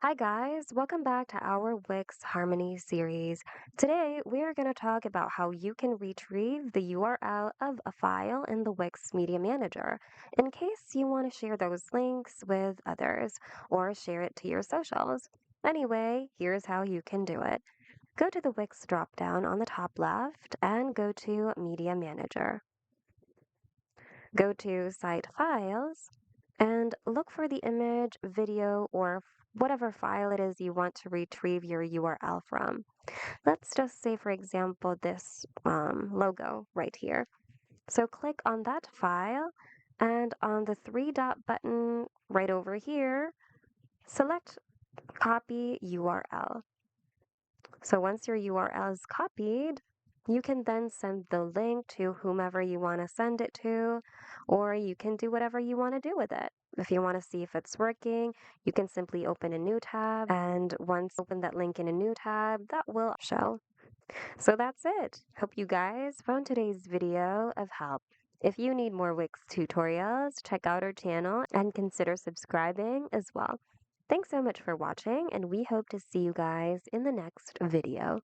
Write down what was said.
Hi guys, welcome back to our Wix Harmony series. Today we are going to talk about how you can retrieve the URL of a file in the Wix Media Manager in case you want to share those links with others or share it to your socials. Anyway, here's how you can do it. Go to the Wix dropdown on the top left and go to Media Manager. Go to Site Files and look for the image, video, or whatever file it is you want to retrieve your URL from. Let's just say, for example, this logo right here. So click on that file, and on the three dot button right over here, select Copy URL. So once your URL is copied, you can then send the link to whomever you want to send it to, or you can do whatever you want to do with it. If you want to see if it's working, you can simply open a new tab, and once you open that link in a new tab, that will show. So that's it. Hope you guys found today's video of help. If you need more Wix tutorials, check out our channel and consider subscribing as well. Thanks so much for watching, and we hope to see you guys in the next video.